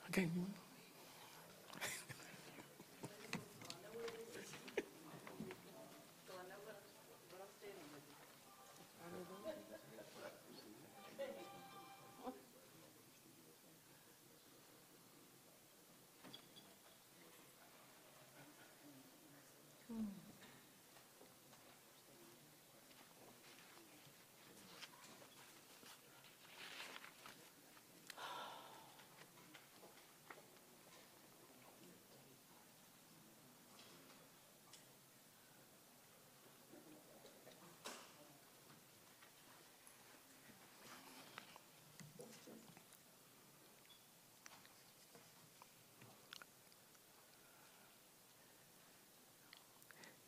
Okay.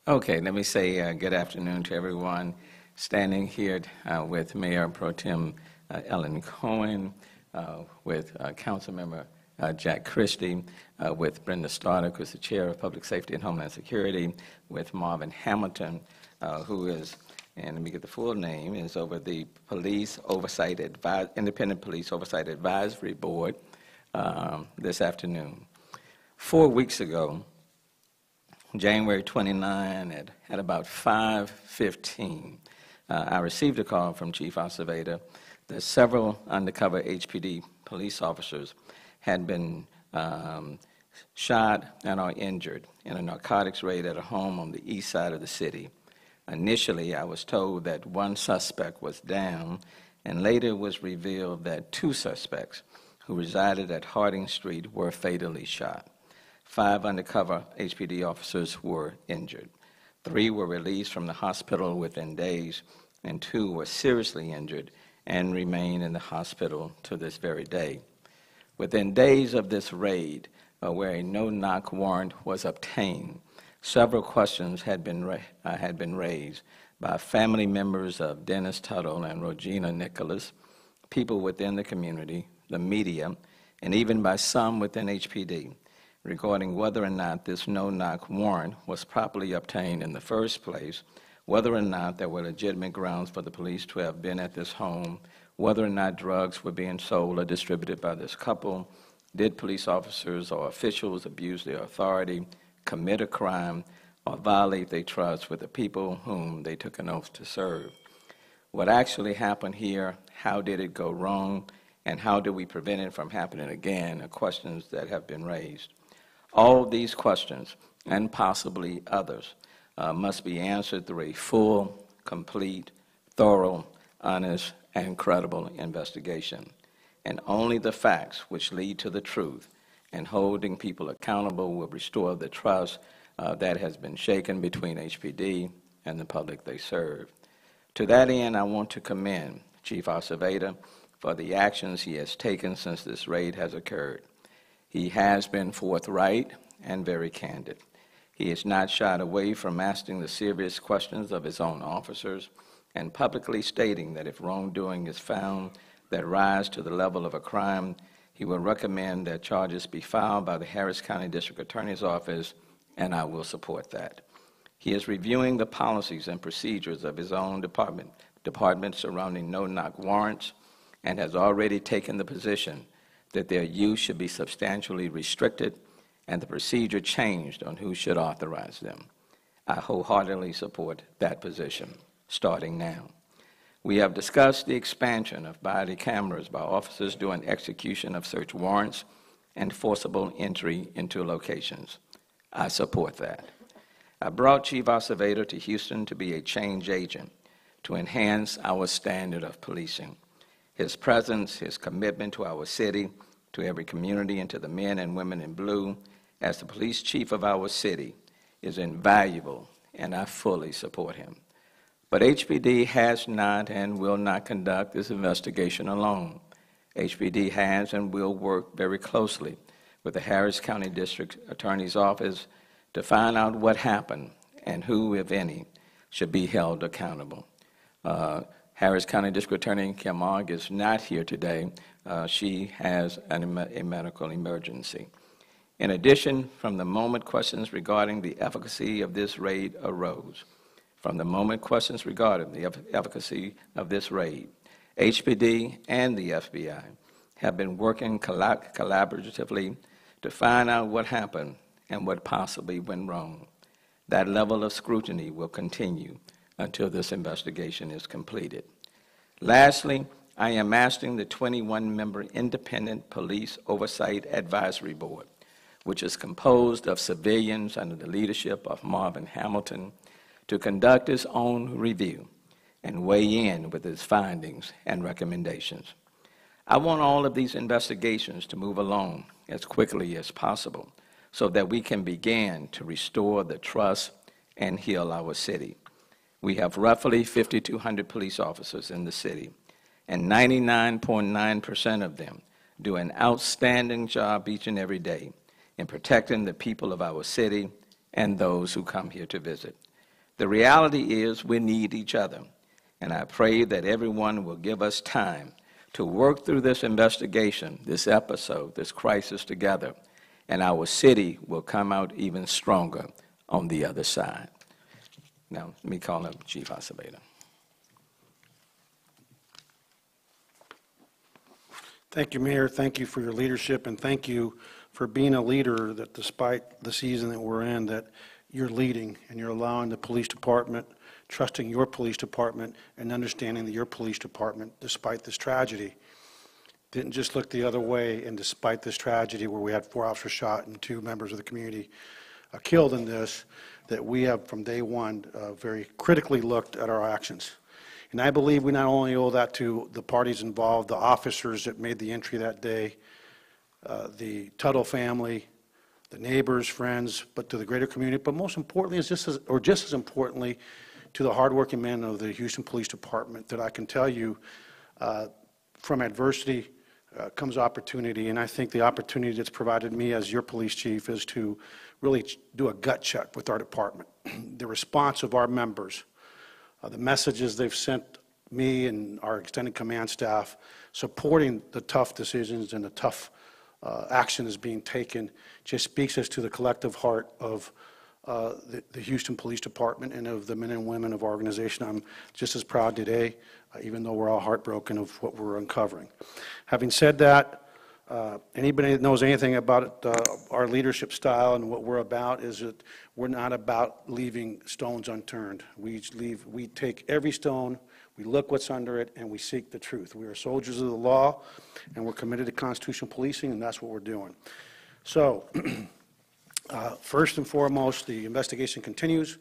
Okay, let me say good afternoon to everyone. Standing here with Mayor Pro Tem Ellen Cohen, with Councilmember Jack Christie, with Brenda Stoddard, who's the Chair of Public Safety and Homeland Security, with Marvin Hamilton, who is, and let me get the full name, is over the Independent Police Oversight Advisory Board this afternoon. 4 weeks ago, January 29 at about 5:15, I received a call from Chief Acevedo that several undercover HPD police officers had been shot and are injured in a narcotics raid at a home on the east side of the city. Initially, I was told that one suspect was down, and later it was revealed that 2 suspects who resided at Harding Street were fatally shot. 5 undercover HPD officers were injured. 3 were released from the hospital within days, and 2 were seriously injured and remain in the hospital to this very day. Within days of this raid, where a no-knock warrant was obtained, several questions had been raised by family members of Dennis Tuttle and Regina Nicholas, people within the community, the media, and even by some within HPD, regarding whether or not this no-knock warrant was properly obtained in the first place, whether or not there were legitimate grounds for the police to have been at this home, whether or not drugs were being sold or distributed by this couple, did police officers or officials abuse their authority, commit a crime, or violate their trust with the people whom they took an oath to serve. What actually happened here, how did it go wrong, and how do we prevent it from happening again, are questions that have been raised. All of these questions, and possibly others, must be answered through a full, complete, thorough, honest, and credible investigation. And only the facts which lead to the truth and holding people accountable will restore the trust that has been shaken between HPD and the public they serve. To that end, I want to commend Chief Acevedo for the actions he has taken since this raid has occurred. He has been forthright and very candid. He has not shied away from asking the serious questions of his own officers and publicly stating that if wrongdoing is found that rise to the level of a crime, he will recommend that charges be filed by the Harris County District Attorney's Office, and I will support that. He is reviewing the policies and procedures of his own department surrounding no-knock warrants, and has already taken the position that their use should be substantially restricted and the procedure changed on who should authorize them. I wholeheartedly support that position, starting now. We have discussed the expansion of body cameras by officers during execution of search warrants and forcible entry into locations. I support that. I brought Chief Acevedo to Houston to be a change agent to enhance our standard of policing. His presence, his commitment to our city, to every community, and to the men and women in blue, as the police chief of our city, is invaluable, and I fully support him. But HPD has not and will not conduct this investigation alone. HPD has and will work very closely with the Harris County District Attorney's Office to find out what happened and who, if any, should be held accountable. Harris County District Attorney Kim Ogg is not here today. She has a medical emergency. In addition, from the moment questions regarding the efficacy of this raid arose, HPD and the FBI have been working collaboratively to find out what happened and what possibly went wrong. That level of scrutiny will continue until this investigation is completed. Lastly, I am asking the 21-member Independent Police Oversight Advisory Board, which is composed of civilians under the leadership of Marvin Hamilton, to conduct its own review and weigh in with its findings and recommendations. I want all of these investigations to move along as quickly as possible so that we can begin to restore the trust and heal our city. We have roughly 5,200 police officers in the city, and 99.9% of them do an outstanding job each and every day in protecting the people of our city and those who come here to visit. The reality is we need each other, and I pray that everyone will give us time to work through this investigation, this episode, this crisis together, and our city will come out even stronger on the other side. Now, let me call up Chief Acevedo. Thank you, Mayor. Thank you for your leadership, and thank you for being a leader that despite the season that we're in, that you're leading and you're allowing the police department, trusting your police department, and understanding that your police department, despite this tragedy, didn't just look the other way, and despite this tragedy where we had 4 officers shot and 2 members of the community killed in this, that we have from day one very critically looked at our actions. And I believe we not only owe that to the parties involved, the officers that made the entry that day, the Tuttle family, the neighbors, friends, but to the greater community, but most importantly, is just as importantly, to the hardworking men of the Houston Police Department, that I can tell you from adversity comes opportunity, and I think the opportunity that's provided me as your police chief is to really do a gut check with our department. The response of our members, the messages they've sent me and our extended command staff supporting the tough decisions and the tough action is being taken just speaks as to the collective heart of the Houston Police Department and of the men and women of our organization. I'm just as proud today, even though we're all heartbroken of what we're uncovering. Having said that, anybody that knows anything about our leadership style and what we're about is that we're not about leaving stones unturned. We take every stone, we look what's under it, and we seek the truth. We are soldiers of the law, and we're committed to constitutional policing, and that's what we're doing. So, first and foremost, the investigation continues.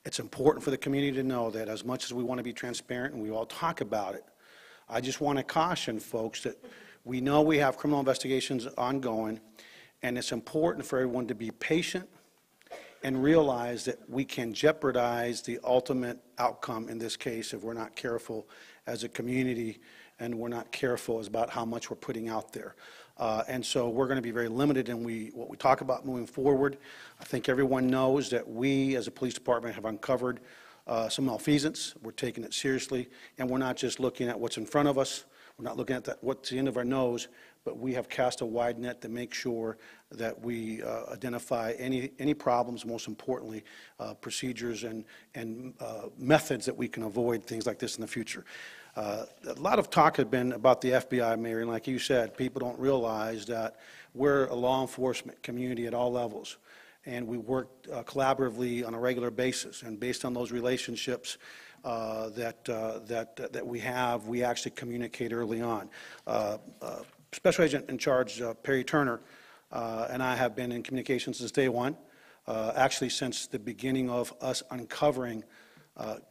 It's important for the community to know that as much as we want to be transparent and we all talk about it, I just want to caution folks that we know we have criminal investigations ongoing, and it's important for everyone to be patient and realize that we can jeopardize the ultimate outcome in this case if we're not careful as a community and we're not careful about how much we're putting out there. And so we're going to be very limited in what we talk about moving forward. I think everyone knows that we as a police department have uncovered some malfeasance. We're taking it seriously, and we're not just looking at what's in front of us. We're not looking at what's the end of our nose, but we have cast a wide net to make sure that we identify any problems, most importantly, procedures and methods that we can avoid things like this in the future. A lot of talk has been about the FBI, Mayor, and like you said, people don't realize that we're a law enforcement community at all levels, and we work collaboratively on a regular basis, and based on those relationships that we have, we actually communicate early on. Special Agent in Charge Perry Turner and I have been in communication since day one, actually since the beginning of us uncovering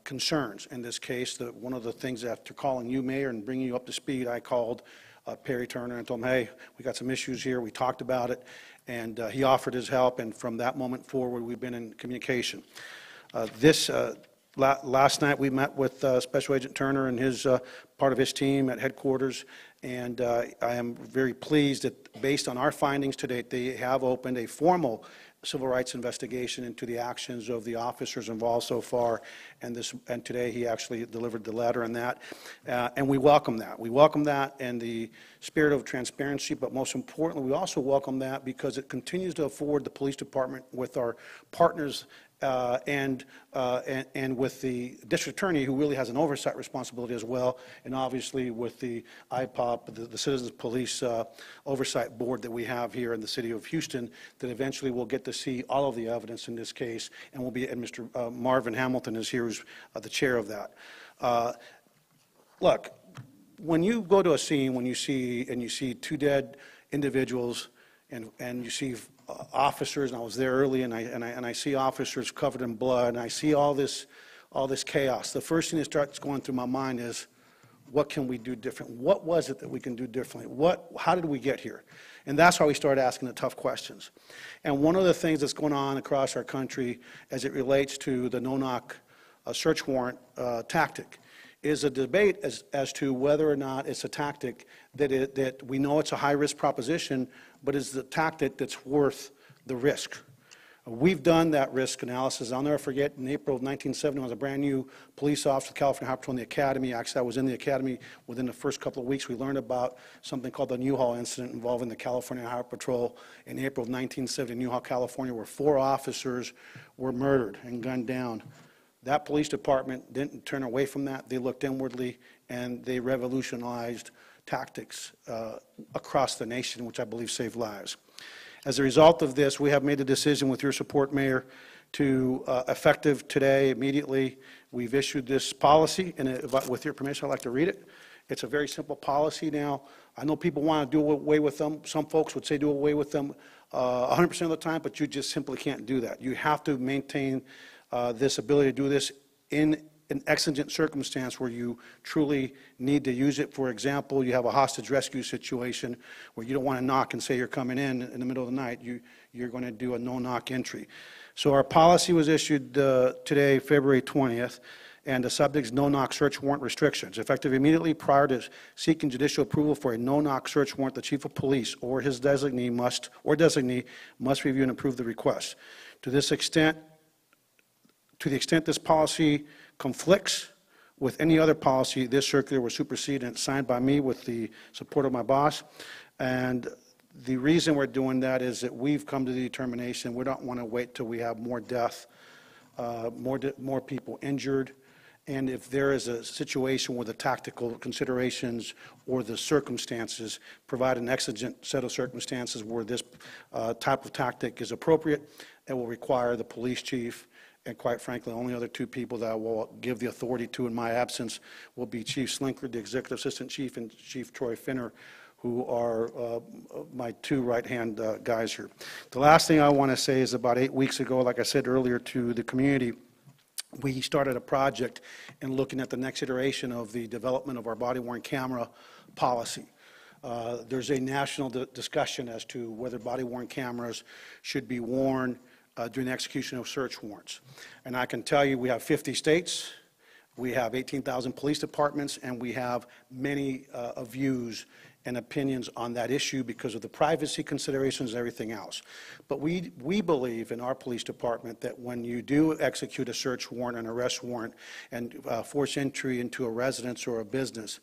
concerns. In this case, one of the things after calling you, Mayor, and bringing you up to speed, I called Perry Turner and told him, hey, we got some issues here, we talked about it, and he offered his help, and from that moment forward, we've been in communication. Last night we met with Special Agent Turner and his part of his team at headquarters, and I am very pleased that based on our findings to date, they have opened a formal civil rights investigation into the actions of the officers involved so far, and today he actually delivered the letter on that, and we welcome that. We welcome that in the spirit of transparency, but most importantly, we also welcome that because it continues to afford the police department with our partners and with the district attorney, who really has an oversight responsibility as well, and obviously with the IPOP, the Citizens Police Oversight Board that we have here in the city of Houston, that eventually we'll get to see all of the evidence in this case, and Mr. Marvin Hamilton is here, who's the chair of that. Look, when you go to a scene, when you see two dead individuals, and you see officers, and I was there early, and I see officers covered in blood, and I see all this chaos. The first thing that starts going through my mind is, what can we do different? What was it that we can do differently? How did we get here? And that's why we started asking the tough questions. And one of the things that's going on across our country as it relates to the no-knock search warrant tactic is a debate as to whether or not it's a tactic that we know it's a high-risk proposition, but is the tactic that's worth the risk. We've done that risk analysis. I'll never forget, in April of 1970, I was a brand new police officer with California Highway Patrol in the academy. Actually, I was in the academy within the first couple of weeks. We learned about something called the Newhall incident involving the California Highway Patrol in April of 1970 in Newhall, California, where 4 officers were murdered and gunned down. That police department didn't turn away from that. They looked inwardly, and they revolutionized tactics across the nation, which I believe saved lives. As a result of this, we have made a decision with your support, Mayor, to effective today, immediately, we've issued this policy, and with your permission, I'd like to read it. It's a very simple policy now. I know people want to do away with them. Some folks would say do away with them 100% of the time, but you just simply can't do that. You have to maintain this ability to do this in an exigent circumstance where you truly need to use it. For example, you have a hostage rescue situation where you don't want to knock and say you're coming in the middle of the night. You're going to do a no-knock entry. So our policy was issued today, February 20th, and the subject is no-knock search warrant restrictions. Effective immediately prior to seeking judicial approval for a no-knock search warrant, the chief of police or his designee must review and approve the request. To the extent this policy conflicts with any other policy, this circular was superseded and signed by me with the support of my boss. And the reason we're doing that is that we've come to the determination we don't want to wait till we have more death, more people injured. And if there is a situation where the tactical considerations or the circumstances provide an exigent set of circumstances where this type of tactic is appropriate, it will require the police chief, and quite frankly, only other 2 people that I will give the authority to in my absence will be Chief Slinkler, the Executive Assistant Chief, and Chief Troy Finner, who are my 2 right-hand guys here. The last thing I want to say is about 8 weeks ago, like I said earlier to the community, we started a project in looking at the next iteration of the development of our body-worn camera policy. There's a national discussion as to whether body-worn cameras should be worn during the execution of search warrants. And I can tell you we have 50 states, we have 18,000 police departments, and we have many views and opinions on that issue because of the privacy considerations and everything else. But we believe in our police department that when you do execute a search warrant, an arrest warrant, and force entry into a residence or a business,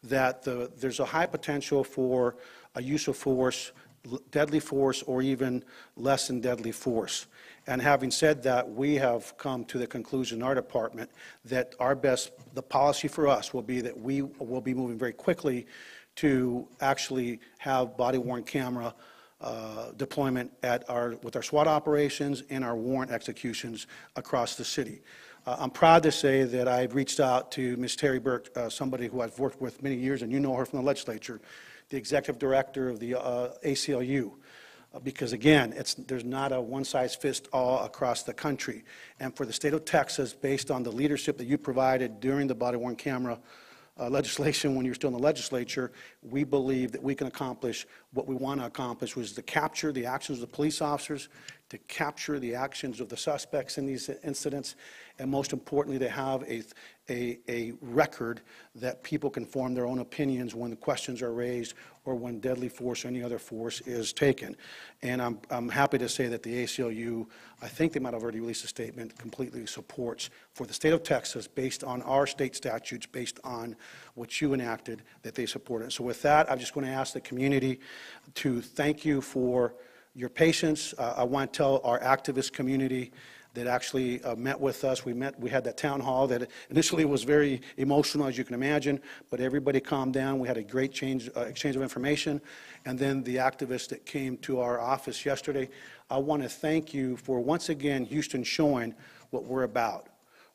that there's a high potential for a use of force, deadly force, or even less than deadly force. And having said that, we have come to the conclusion in our department that the policy for us will be that we will be moving very quickly to actually have body-worn camera deployment with our SWAT operations and our warrant executions across the city. I'm proud to say that I've reached out to Ms. Terry Burke, somebody who I've worked with many years, and you know her from the legislature, the executive director of the ACLU. Because again, there's not a one-size-fits-all across the country. And for the state of Texas, based on the leadership that you provided during the body-worn camera legislation when you're still in the legislature, we believe that we can accomplish what we want to accomplish, which is to capture the actions of the police officers, to capture the actions of the suspects in these incidents, and most importantly, to have a record that people can form their own opinions when the questions are raised or when deadly force or any other force is taken. And I'm happy to say that the ACLU, I think they might have already released a statement, completely supports for the state of Texas, based on our state statutes, based on what you enacted, that they support it. So with that, I'm just going to ask the community to thank you for your patience. I want to tell our activist community that actually met with us. We had that town hall that initially was very emotional, as you can imagine, but everybody calmed down. We had a great exchange of information. And then the activists that came to our office yesterday, I want to thank you for once again Houston showing what we're about.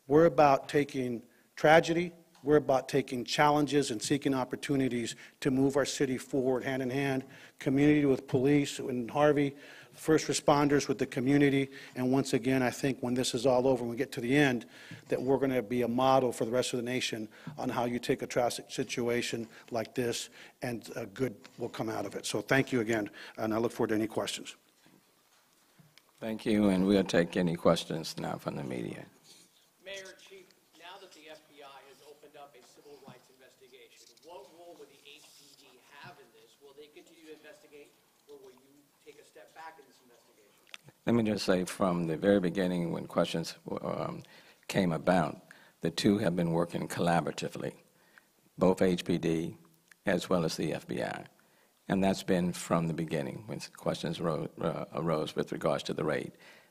We're about taking tragedy, we're about taking challenges and seeking opportunities to move our city forward hand in hand, community with police and Harvey, first responders with the community. And once again, I think when this is all over and we get to the end, that we're going to be a model for the rest of the nation on how you take a tragic situation like this and good will come out of it. So thank you again, and I look forward to any questions. Thank you, and we'll take any questions now from the media. Mayor, Chief, now that the FBI has opened up a civil rights investigation, what role will the HPD have in this? Will they continue to investigate, or will you take a step back in this investigation? Let me just say from the very beginning when questions came about, the two have been working collaboratively, both HPD as well as the FBI. And that's been from the beginning when questions arose with regards to the raid.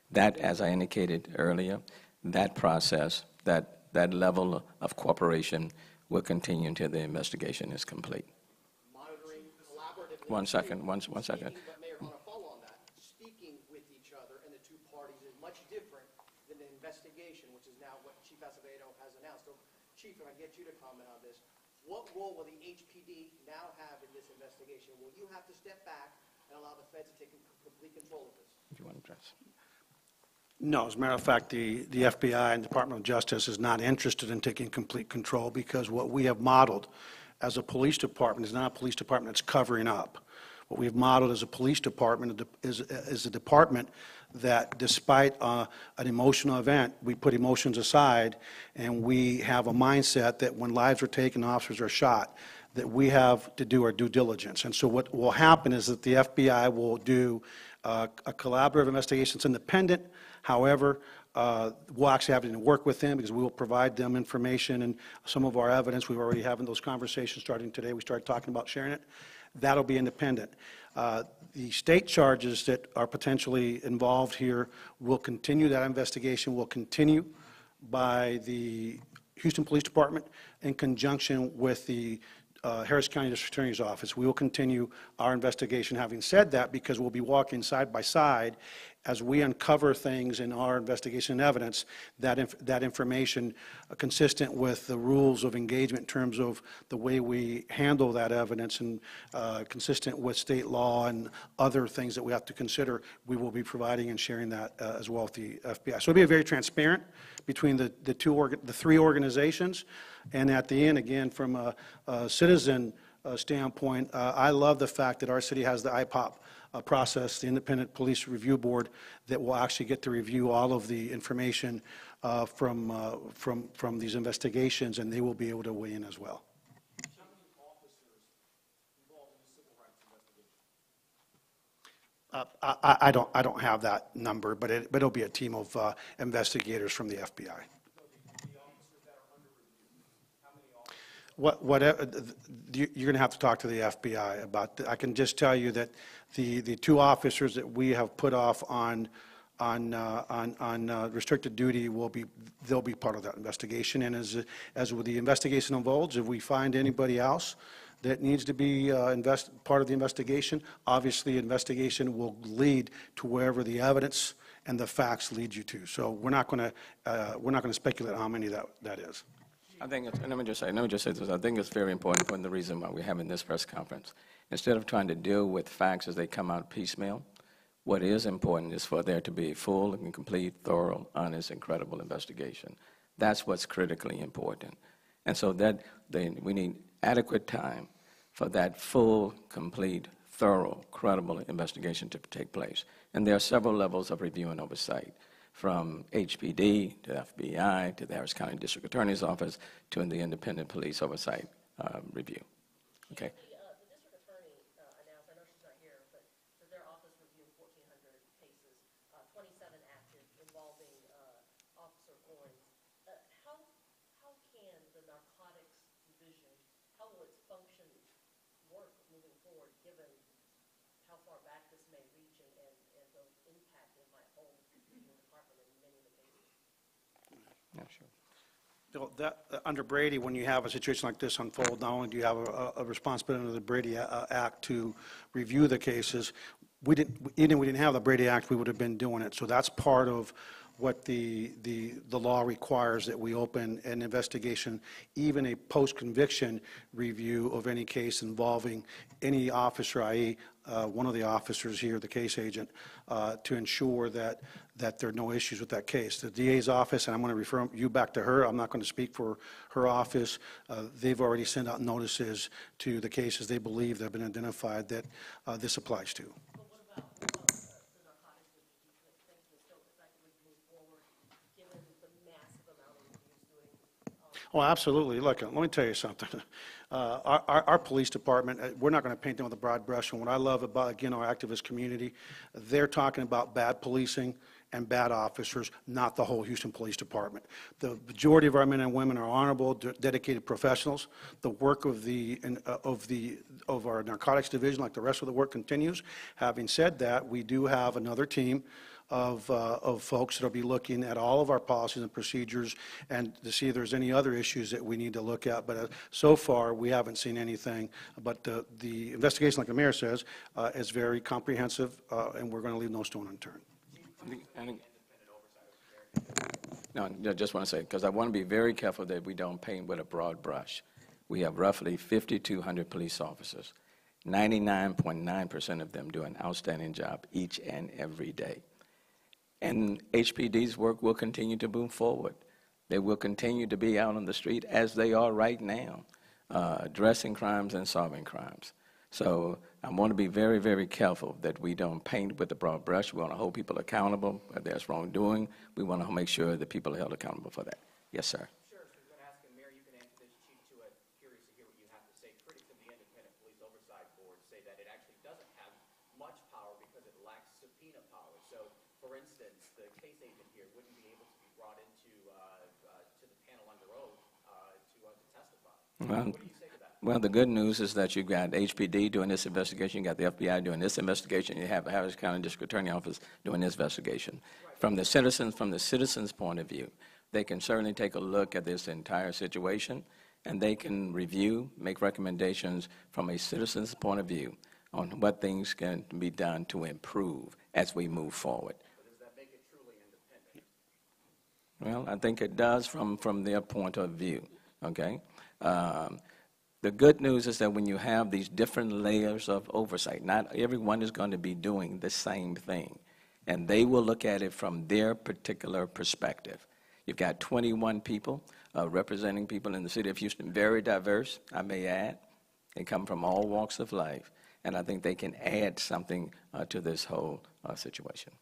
That, as I indicated earlier, that process, that level of cooperation will continue until the investigation is complete. Monitoring collaboratively. One second. But Mayor, on a follow on that, speaking with each other and the two parties is much different than the investigation, which is now what Chief Acevedo has announced. So, Chief, if I get you to comment on this, what role will the HPD now have in this investigation? Will you have to step back and allow the feds to take complete control of this? If you want to address. No, as a matter of fact, the FBI and Department of Justice is not interested in taking complete control because what we have modeled as a police department is not a police department that's covering up. What we've modeled as a police department is a department that despite an emotional event, we put emotions aside and we have a mindset that when lives are taken, officers are shot, that we have to do our due diligence. And so what will happen is that the FBI will do a collaborative investigation. It's independent. However, we'll actually have to work with them because we will provide them information and some of our evidence. We've already having those conversations starting today. We started talking about sharing it. That'll be independent. The state charges that are potentially involved here will continue. That investigation will continue by the Houston Police Department in conjunction with the Harris County District Attorney's Office. We will continue our investigation. Having said that, because we'll be walking side by side as we uncover things in our investigation and evidence, that information consistent with the rules of engagement in terms of the way we handle that evidence and consistent with state law and other things that we have to consider, we will be providing and sharing that as well with the FBI. So it'll be very transparent between the three organizations. And at the end, again, from a citizen standpoint, I love the fact that our city has the IPOP process, the Independent Police Review Board, that will actually get to review all of the information from these investigations, and they will be able to weigh in as well. How many officers involved in the civil rights investigation? I don't have that number, but it'll be a team of investigators from the FBI. You're going to have to talk to the FBI about that. I can just tell you that the two officers that we have put off on restricted duty they'll be part of that investigation. And as with the investigation unfolds, if we find anybody else that needs to be part of the investigation, obviously investigation will lead to wherever the evidence and the facts lead you to. So we're not going to speculate how many that is. I think it's, and let me just say this. I think it's very important for the reason why we're having this press conference. Instead of trying to deal with facts as they come out piecemeal, what is important is for there to be a full and complete, thorough, honest, and credible investigation. That's what's critically important. And so we need adequate time for that full, complete, thorough, credible investigation to take place. And there are several levels of review and oversight, from HPD to FBI to the Harris County District Attorney's Office to the Independent Police Oversight Review. Okay. The district attorney announced, I know she's not here, but that their office reviewed 1,400 cases, 27 active involving Officer Owens. How can the narcotics division, how will its function work moving forward, given how far back this may reach and the impact it might hold in your department in many of the cases? Under Brady, when you have a situation like this unfold, not only do you have a responsibility under the Brady Act to review the cases, even if we didn't have the Brady Act, we would have been doing it. So that's part of what the law requires, that we open an investigation, even a post-conviction review of any case involving any officer, i.e. One of the officers here, the case agent, to ensure that there are no issues with that case. The DA's office, and I'm going to refer you back to her, I'm not going to speak for her office, they've already sent out notices to the cases they believe that have been identified that this applies to. But what about the narcotics? Do you think can still effectively move forward, given the massive amount of reviews doing? Oh, absolutely. Look, let me tell you something. Our police department, we're not going to paint them with a broad brush. And what I love about, again, our activist community, they're talking about bad policing and bad officers, not the whole Houston Police Department. The majority of our men and women are honorable, dedicated professionals. The work of our narcotics division, like the rest of the work, continues. Having said that, we do have another team of folks that will be looking at all of our policies and procedures and to see if there's any other issues that we need to look at. But so far, we haven't seen anything. But the investigation, like the mayor says, is very comprehensive, and we're going to leave no stone unturned. No, I just want to say, because I want to be very careful that we don't paint with a broad brush. We have roughly 5,200 police officers. 99.9% of them do an outstanding job each and every day. And HPD's work will continue to move forward. They will continue to be out on the street as they are right now, addressing crimes and solving crimes. So I want to be very, very careful that we don't paint with a broad brush. We want to hold people accountable if there's wrongdoing. We want to make sure that people are held accountable for that. Yes, sir. Sure. So I'm going to ask him, Mayor, you can answer this. Chief KHOU, curious to hear what you have to say. Critics of the Independent Police Oversight Board say that it actually doesn't have much power because it lacks subpoena power. So, for instance, the case agent here wouldn't be able to be brought into to the panel under oath to testify. What do you say to that? Well, the good news is that you've got HPD doing this investigation, you got the FBI doing this investigation, you have the Harris County District Attorney Office doing this investigation. From the citizens' point of view, they can certainly take a look at this entire situation, and they can review, make recommendations from a citizen's point of view on what things can be done to improve as we move forward. But does that make it truly independent? Well, I think it does from their point of view, okay? The good news is that when you have these different layers of oversight, not everyone is going to be doing the same thing, and they will look at it from their particular perspective. You've got 21 people representing people in the city of Houston, very diverse, I may add. They come from all walks of life, and I think they can add something to this whole situation.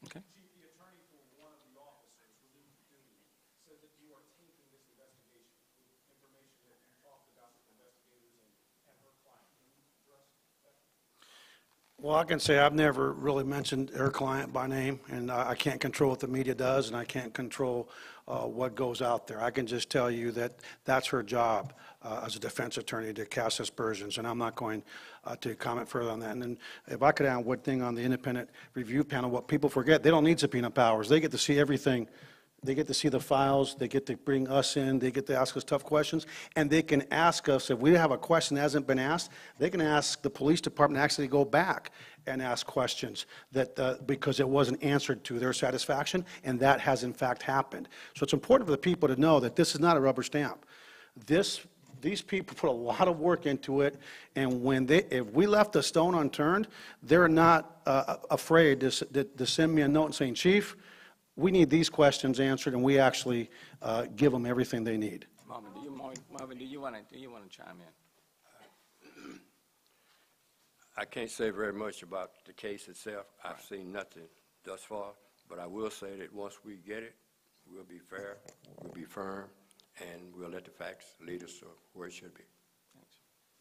Okay? Chief, the attorney for one of the officers relieved of duty said that you are tainting this investigation with information that you talked about with investigators and her client. Can you address that? Well, I can say I've never really mentioned her client by name, and I can't control what the media does, and I can't control what goes out there. I can just tell you that that's her job as a defense attorney, to cast aspersions, and I'm not going to comment further on that. And then if I could add one thing on the independent review panel, what people forget, they don't need subpoena powers. They get to see everything. They get to see the files, they get to bring us in, they get to ask us tough questions, and they can ask us, if we have a question that hasn't been asked, they can ask the police department to actually go back and ask questions that, because it wasn't answered to their satisfaction, and that has in fact happened. So it's important for the people to know that this is not a rubber stamp. These people put a lot of work into it, and if we left a stone unturned, they're not afraid to send me a note saying, Chief, we need these questions answered, and we actually give them everything they need. Marvin, do you want to chime in? I can't say very much about the case itself. I've seen nothing thus far, but I will say that once we get it, we'll be fair, we'll be firm, and we'll let the facts lead us to where it should be.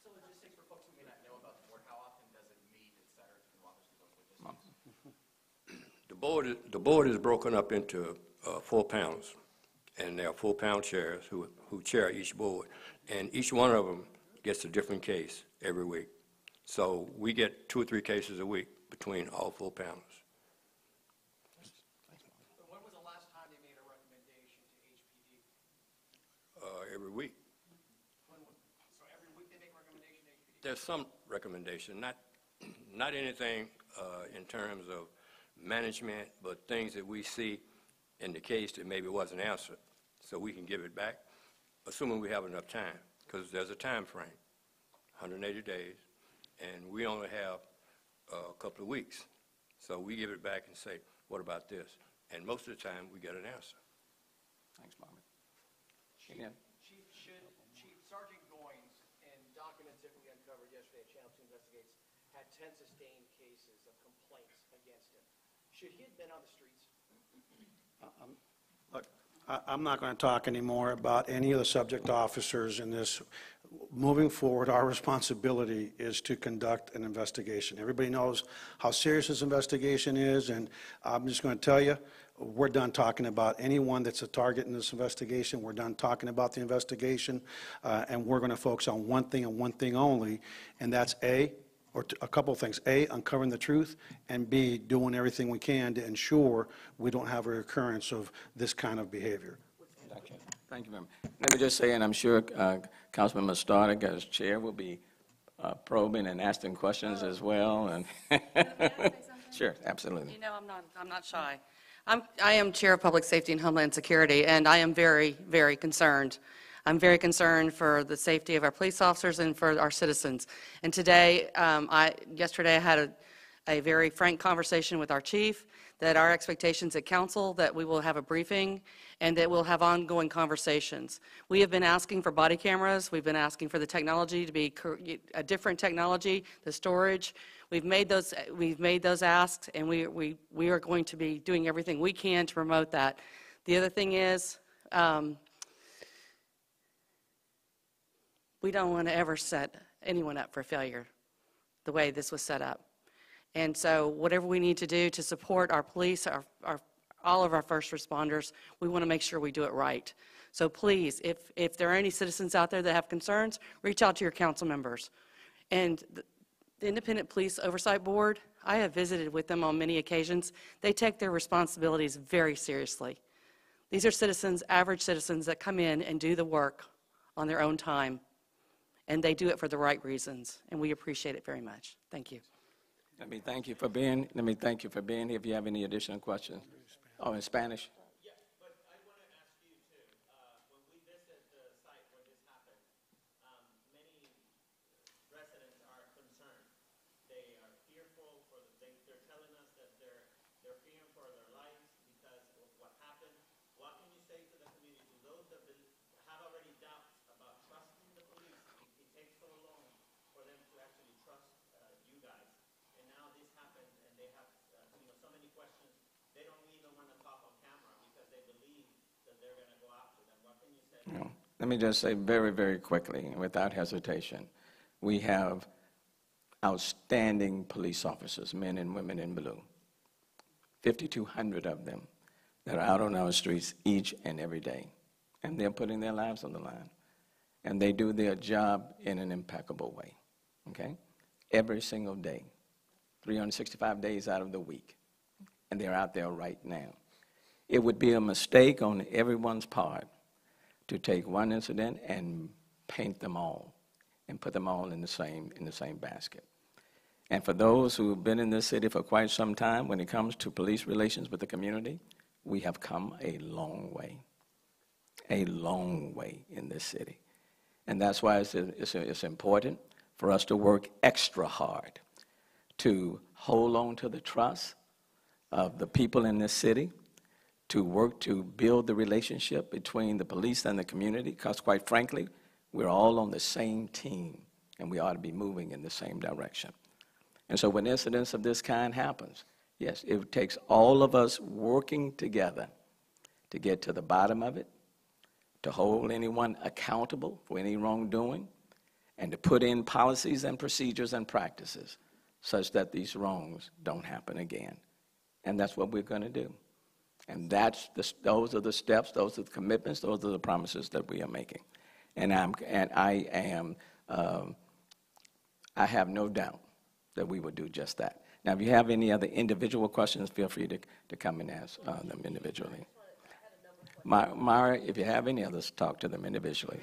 So logistics for folks who may not know about the board, how often does it meet, et cetera? Can you walk us through those logistics? The board is broken up into 4 panels, and there are 4-panel chairs who chair each board, and each one of them gets a different case every week. So we get 2 or 3 cases a week between all 4 panels. When was the last time they made a recommendation to HPD? there's some recommendation, not anything in terms of management, but things that we see in the case that maybe wasn't answered, so we can give it back, assuming we have enough time, because there's a time frame, 180 days, and we only have a couple of weeks. So we give it back and say, what about this? And most of the time, we get an answer. Thanks, Marvin. Chief, Chief Sergeant Goins, in documents that we uncovered yesterday at Channel 2 Investigates, had 10 sustained cases of complaints against him. Should he have been on the streets? Look, I'm not going to talk anymore about any of the subject officers in this. Moving forward, our responsibility is to conduct an investigation. Everybody knows how serious this investigation is, and I'm just going to tell you, we're done talking about anyone that's a target in this investigation. We're done talking about the investigation, and we're going to focus on one thing and one thing only, and that's a couple of things. A, uncovering the truth, and B, doing everything we can to ensure we don't have a recurrence of this kind of behavior. Thank you, ma'am. Let me just say, and I'm sure Councilman Mustardic, as chair, will be probing and asking questions as well. And sure, absolutely. You know, I'm not shy. I am Chair of Public Safety and Homeland Security, and I am very, very concerned. I'm very concerned for the safety of our police officers and for our citizens. And today, yesterday, I had a very frank conversation with our chief, that our expectations at council, that we will have a briefing and that we'll have ongoing conversations. We have been asking for body cameras. We've been asking for the technology to be a different technology, the storage. We've made those asks, and we are going to be doing everything we can to promote that. The other thing is, we don't want to ever set anyone up for failure the way this was set up. And so whatever we need to do to support our police, all of our first responders, we want to make sure we do it right. So please, if there are any citizens out there that have concerns, reach out to your council members. And the Independent Police Oversight Board, I have visited with them on many occasions. They take their responsibilities very seriously. These are citizens, average citizens, that come in and do the work on their own time. And they do it for the right reasons, and we appreciate it very much. Thank you. Let me thank you for being here. If you have any additional questions. Oh, in Spanish? Yes, but I want to ask you too, when we visit the site where this happened, many residents are concerned. They are fearful they're telling us that they're fearing for their lives because of what happened. What can you say to the community, those that have already doubts about trusting the police? It takes so long for them to actually trust you guys. And now this happened, and they have so many questions. They don't even want to talk on camera because they believe that they're going to go after them. What can you say? Let me just say very, very quickly, and without hesitation, we have outstanding police officers, men and women in blue, 5,200 of them that are out on our streets each and every day, and they're putting their lives on the line, and they do their job in an impeccable way, okay? Every single day, 365 days out of the week, and they're out there right now. It would be a mistake on everyone's part to take one incident and paint them all and put them all in the same basket. And for those who have been in this city for quite some time, when it comes to police relations with the community, we have come a long way in this city. And that's why it's important for us to work extra hard to hold on to the trust of the people in this city, to work to build the relationship between the police and the community, because quite frankly, we're all on the same team, and we ought to be moving in the same direction. And so when incidents of this kind happens, yes, it takes all of us working together to get to the bottom of it, to hold anyone accountable for any wrongdoing, and to put in policies and procedures and practices such that these wrongs don't happen again. And that's what we're going to do. And those are the steps, those are the commitments, those are the promises that we are making. And I have no doubt that we will do just that. Now, if you have any other individual questions, feel free to come and ask them individually. Myra, if you have any others, talk to them individually.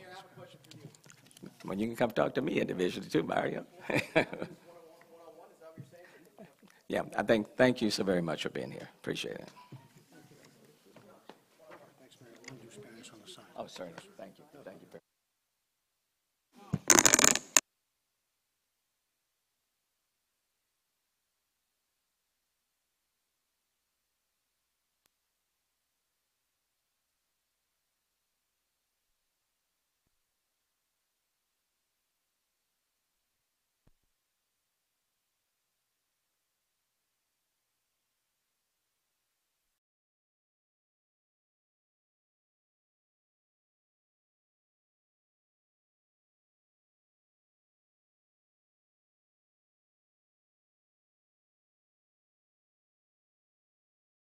Well, you can come talk to me individually too, Mario. Yeah, thank you so very much for being here. Appreciate it. Thanks, Mayor. We'll do Spanish on the side. Oh, sorry.